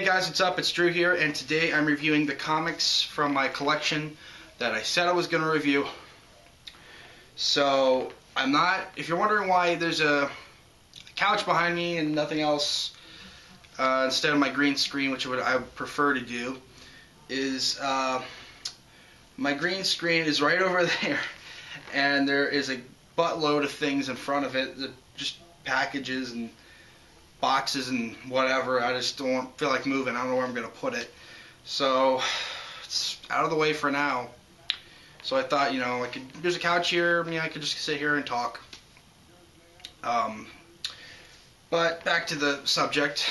Hey guys, what's up? It's Drew here, and today I'm reviewing the comics from my collection that I said I was going to review. So, I'm not, if you're wondering why there's a couch behind me and nothing else instead of my green screen, which I would prefer to do, is my green screen is right over there, and there is a buttload of things in front of it, just packages and boxes and whatever. I just don't feel like moving. I don't know where I'm going to put it. So it's out of the way for now. So I thought, there's a couch here. I could just sit here and talk. But back to the subject.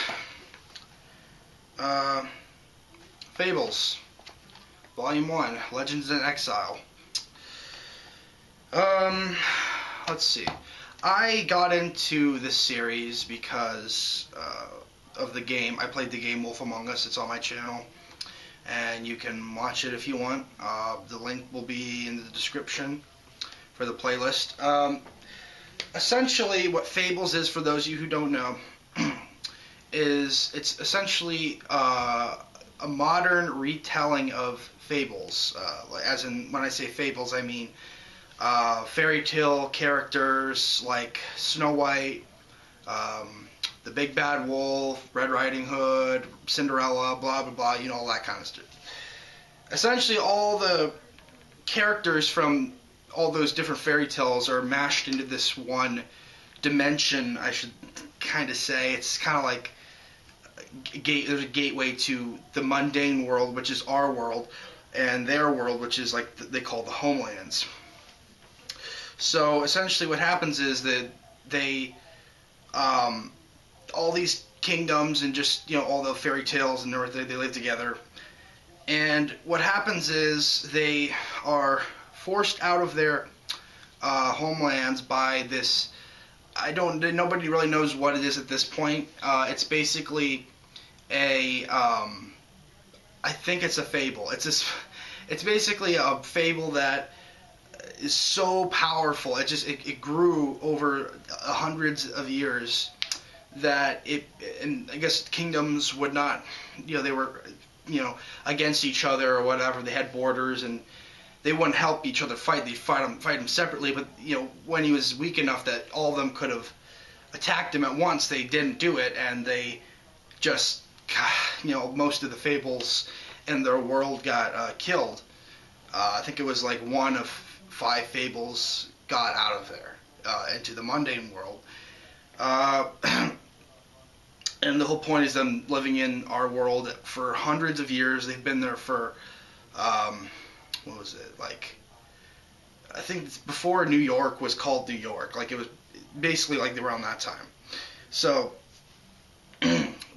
Fables, Volume 1, Legends in Exile. Let's see. I got into this series because of the game. I played the game Wolf Among Us. It's on my channel, and you can watch it if you want. The link will be in the description for the playlist. Essentially, what Fables is, for those of you who don't know, is it's essentially a modern retelling of Fables. As in, when I say Fables, I mean fairy tale characters like Snow White, the Big Bad Wolf, Red Riding Hood, Cinderella, blah blah blah, all that kind of stuff. Essentially, all the characters from all those different fairy tales are mashed into this one dimension, I should kind of say. It's kind of like there's a gateway to the mundane world, which is our world, and their world, which is like they call the homelands. So essentially what happens is that they, all these kingdoms and just, all the fairy tales and everything, they live together. And what happens is they are forced out of their homelands by this, nobody really knows what it is at this point. It's basically I think it's a fable. It's basically a fable that is so powerful. It grew over hundreds of years that and I guess kingdoms would not, they were, against each other or whatever. They had borders and they wouldn't help each other fight. They'd fight them separately. But when he was weak enough that all of them could have attacked him at once, they didn't do it, and they just, most of the fables in their world got killed. I think it was like one of 5 fables got out of there into the mundane world. And the whole point is them living in our world for hundreds of years. They've been there for, what was it, like, I think before New York was called New York. Like, it was basically like around that time. So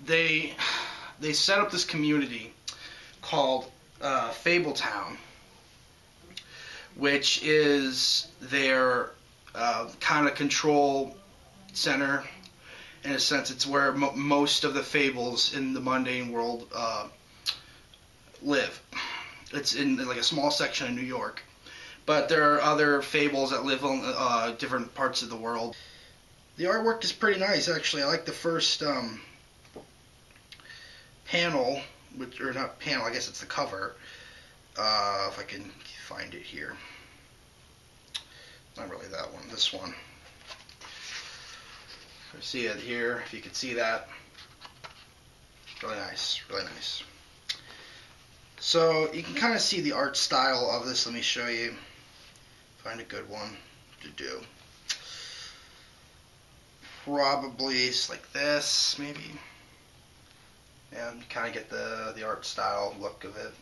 they set up this community called Fabletown, which is their kind of control center. In a sense, it's where most of the fables in the mundane world live. It's in like a small section of New York. But there are other fables that live on different parts of the world. The artwork is pretty nice, actually. I like the first panel, or not panel, I guess it's the cover. If I can find it here. Not really that one, this one. I see it here, if you can see that. Really nice, really nice. So you can kind of see the art style of this. Let me show you. Find a good one to do. Probably it's like this, maybe. Yeah, you kind of get the art style look of it.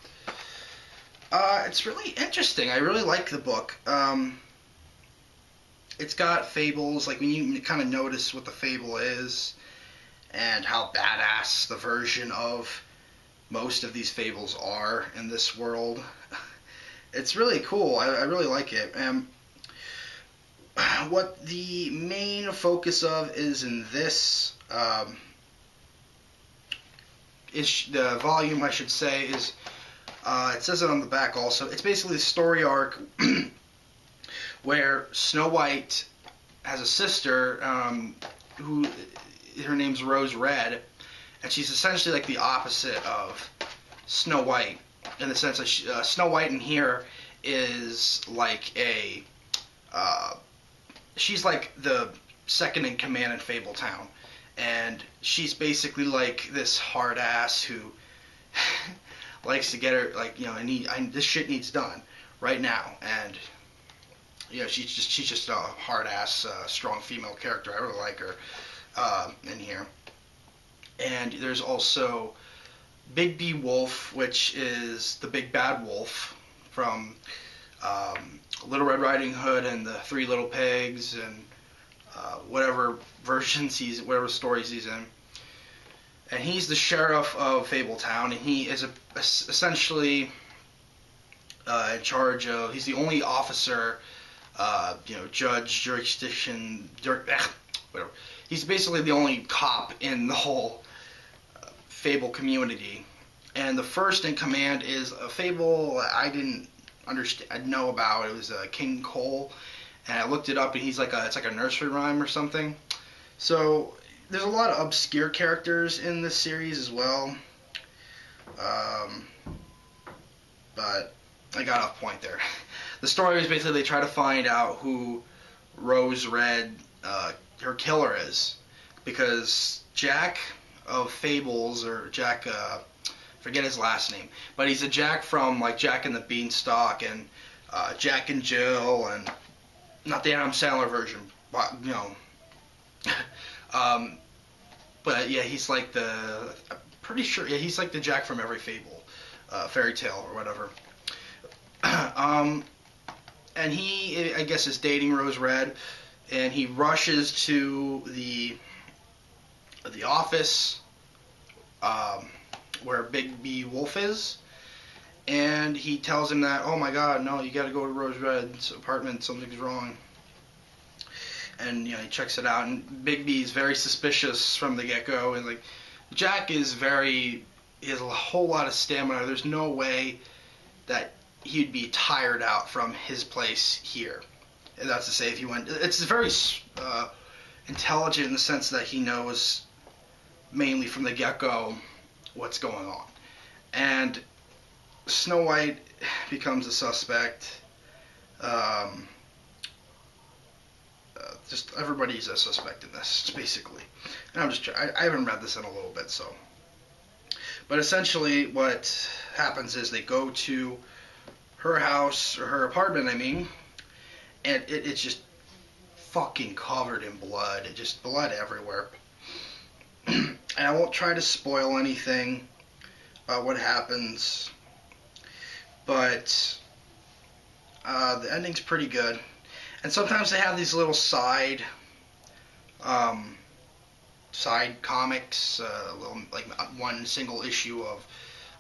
It's really interesting. I really like the book. It's got fables, like when you kind of notice what the fable is and how badass the version of most of these fables are in this world. It's really cool. I really like it. What the main focus of is in this the volume, I should say, is it says it on the back also. It's basically the story arc where Snow White has a sister who her name's Rose Red, and she's essentially like the opposite of Snow White, in the sense that Snow White in here is like she's like the second in command in Fabletown, and she's basically like this hard ass who likes to get her, like, this shit needs done right now, and she's just a hard ass strong female character. I really like her in here. And there's also Big B Wolf, which is the big bad wolf from Little Red Riding Hood and the Three Little Pigs and whatever stories he's in. And he's the sheriff of Fabletown, and he is essentially in charge of. He's the only officer, judge, jurisdiction, whatever. He's basically the only cop in the whole Fable community. And the first in command is a Fable I didn't know about. It was King Cole, and I looked it up, and it's like a nursery rhyme or something. So there's a lot of obscure characters in this series as well, but I got off point there. The story is basically they try to find out who Rose Red, her killer, is, because Jack of Fables, or Jack, forget his last name, but he's a Jack from like Jack and the Beanstalk and Jack and Jill, and not the Adam Sandler version, but but yeah, he's like I'm pretty sure, yeah, he's like the Jack from every Fable, fairy tale or whatever. And he, I guess, is dating Rose Red, and he rushes to the office where Big B Wolf is, and he tells him that, oh my god, no, you gotta go to Rose Red's apartment, something's wrong. And he checks it out, and Big B is very suspicious from the get-go, and like Jack he has a whole lot of stamina. There's no way that he'd be tired out from his place here. And that's to say, if he went, it's very intelligent in the sense that he knows mainly from the get-go what's going on. And Snow White becomes a suspect. Just everybody's a suspect in this, basically. And I haven't read this in a little bit, so. But essentially what happens is they go to her house, or her apartment, I mean, and it's just fucking covered in blood. Just blood everywhere. And I won't try to spoil anything about what happens, but the ending's pretty good. And sometimes they have these little side comics, like one single issue of,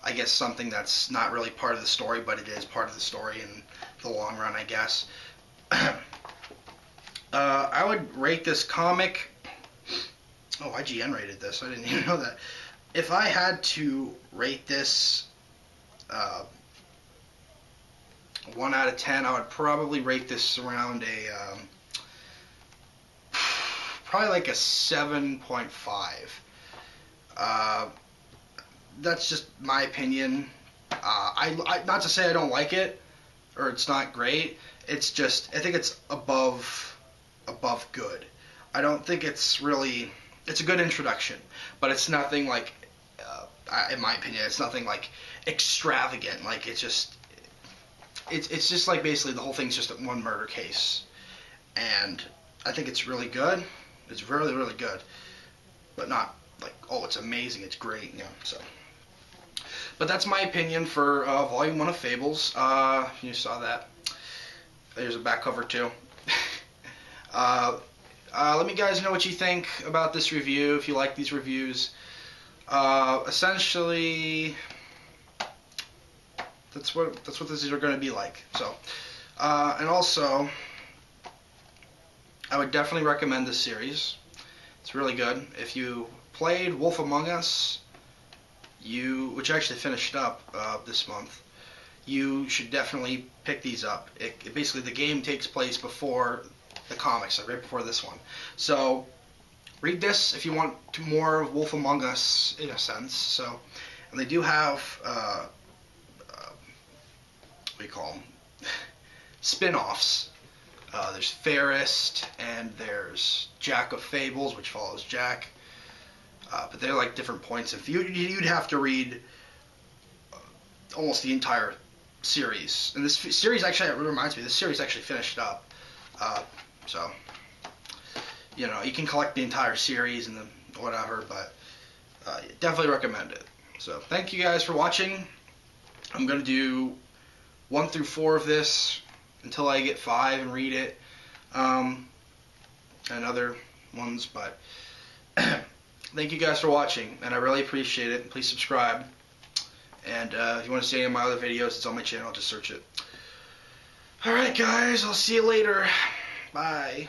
I guess, something that's not really part of the story, but it is part of the story in the long run, I guess. I would rate this comic. Oh, IGN rated this. I didn't even know that. If I had to rate this 1 out of 10, I would probably rate this around probably like a 7.5. That's just my opinion. I not to say I don't like it or it's not great. It's just, I think it's above good. I don't think it's really. It's a good introduction, but it's nothing like, in my opinion, it's nothing like extravagant. Like it's just like basically the whole thing's just one murder case, and I think it's really good. It's really, really good, but not like, oh, it's amazing, it's great, so. But that's my opinion for Volume 1 of Fables. You saw that. There's a back cover too. Let me guys know what you think about this review, if you like these reviews. Essentially, that's what these are going to be like. So, and also, I would definitely recommend this series. It's really good. If you played Wolf Among Us, which I actually finished up this month, you should definitely pick these up. Basically, the game takes place before the comics, right before this one. So, read this if you want more of Wolf Among Us in a sense. So, and they do have what do you call them? Spin-offs. There's Fairest, and there's Jack of Fables, which follows Jack. But they're like different points of view. You'd have to read almost the entire series. And this series actually, it reminds me, this series actually finished up. So, you know, you can collect the entire series and then whatever, but definitely recommend it. So, thank you guys for watching. I'm going to do 1 through 4 of this until I get 5 and read it, and other ones, but thank you guys for watching, and I really appreciate it. Please subscribe, and if you want to see any of my other videos, it's on my channel, just search it. Alright guys, I'll see you later. Bye.